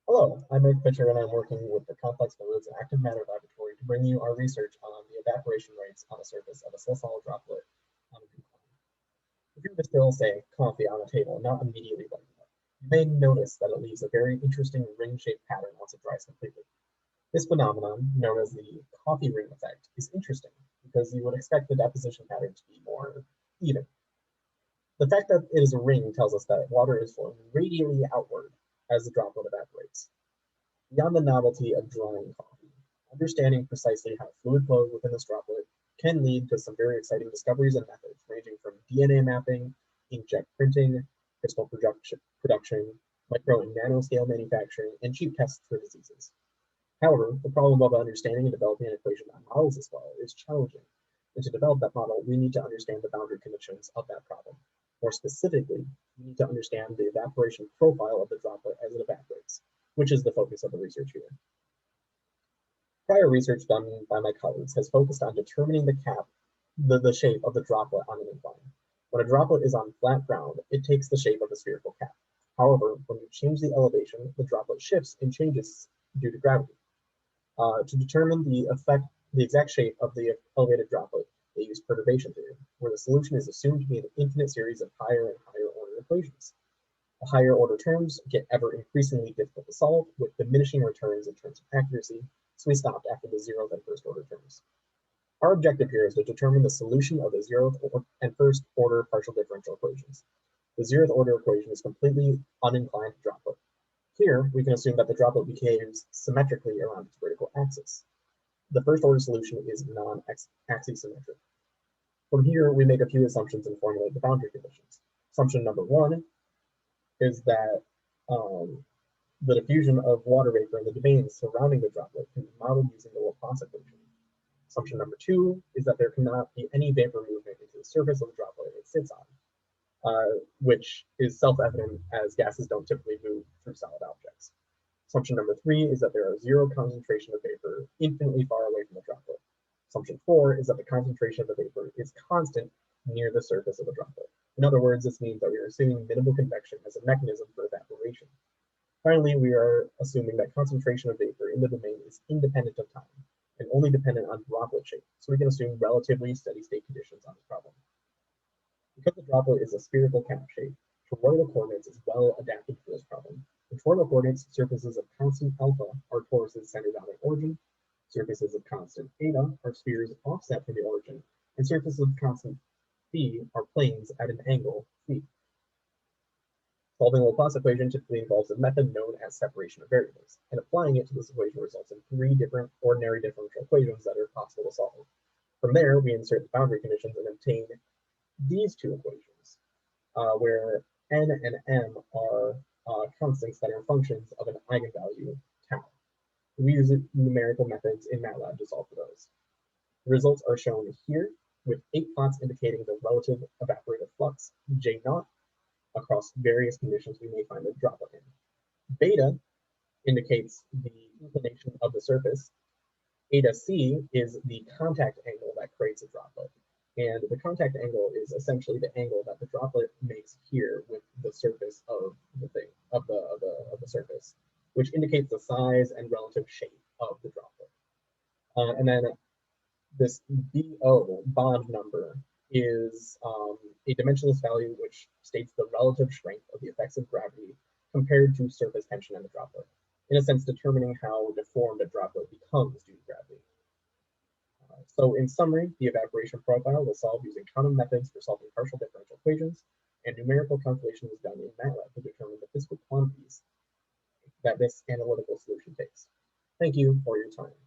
Hello, I'm Erik Pitcher, and I'm working with the Complex Fluids and Active Matter Laboratory to bring you our research on the evaporation rates on the surface of a sessile droplet on an incline. If you were to spill, say, coffee on a table and not immediately wipe it up, you may notice that it leaves a very interesting ring-shaped pattern once it dries completely. This phenomenon, known as the coffee ring effect, is interesting because you would expect the deposition pattern to be more even. The fact that it is a ring tells us that water is flowing radially outward as the droplet evaporates. Beyond the novelty of drying coffee, understanding precisely how fluid flows within this droplet can lead to some very exciting discoveries and methods, ranging from DNA mapping, inkjet printing, crystal production, micro and nano-scale manufacturing, and cheap tests for diseases. However, the problem of understanding and developing an equation that models this well is challenging. And to develop that model, we need to understand the boundary conditions of that problem. More specifically, we need to understand the evaporation profile of the droplet as it evaporates, which is the focus of the research here. Prior research done by my colleagues has focused on determining the shape of the droplet on an incline. When a droplet is on flat ground, it takes the shape of a spherical cap. However, when you change the elevation, the droplet shifts and changes due to gravity. To determine the exact shape of the elevated droplet, they use perturbation theory, where the solution is assumed to be an infinite series of higher and higher order equations. The higher order terms get ever increasingly difficult to solve, with diminishing returns in terms of accuracy, so we stopped after the 0th and 1st order terms. Our objective here is to determine the solution of the 0th and 1st order partial differential equations. The 0th order equation is completely uninclined droplet. Here, we can assume that the droplet behaves symmetrically around its vertical axis. The 1st order solution is non-axisymmetric. From here, we make a few assumptions and formulate the boundary conditions. Assumption number 1 is that the diffusion of water vapor in the domains surrounding the droplet can be modeled using the Laplace equation. Assumption number 2 is that there cannot be any vapor movement into the surface of the droplet it sits on, which is self-evident as gases don't typically move through solid objects. Assumption number 3 is that there are 0 concentration of vapor infinitely far away from the droplet. Assumption 4 is that the concentration of the vapor is constant near the surface of the droplet. In other words, this means that we are assuming minimal convection as a mechanism for evaporation. Finally, we are assuming that concentration of vapor in the domain is independent of time and only dependent on droplet shape, so we can assume relatively steady state conditions on this problem. Because the droplet is a spherical cap shape, toroidal coordinates is well adapted for this problem. In toroidal coordinates, surfaces of constant alpha are toruses centered on an origin, surfaces of constant theta are spheres offset from the origin, and surfaces of constant phi are planes at an angle phi. Solving the Laplace equation typically involves a method known as separation of variables, and applying it to this equation results in 3 different ordinary differential equations that are possible to solve. From there, we insert the boundary conditions and obtain these 2 equations, where n and m are constants that are functions of an eigenvalue tau. We use numerical methods in MATLAB to solve for those. The results are shown here, with 8 plots indicating the relative evaporative flux, J0, across various conditions we may find a droplet in. Beta indicates the inclination of the surface. Eta C is the contact angle that creates a droplet. And the contact angle is essentially the angle that the droplet makes here with the surface of the thing, of the surface, which indicates the size and relative shape of the droplet. And then this BO, bond number, is a dimensionless value which states the relative strength of the effects of gravity compared to surface tension in the droplet, in a sense determining how deformed a droplet becomes due to gravity. So in summary, the evaporation profile was solved using common methods for solving partial differential equations, and numerical calculation was done in MATLAB to determine the physical quantities that this analytical solution takes. Thank you for your time.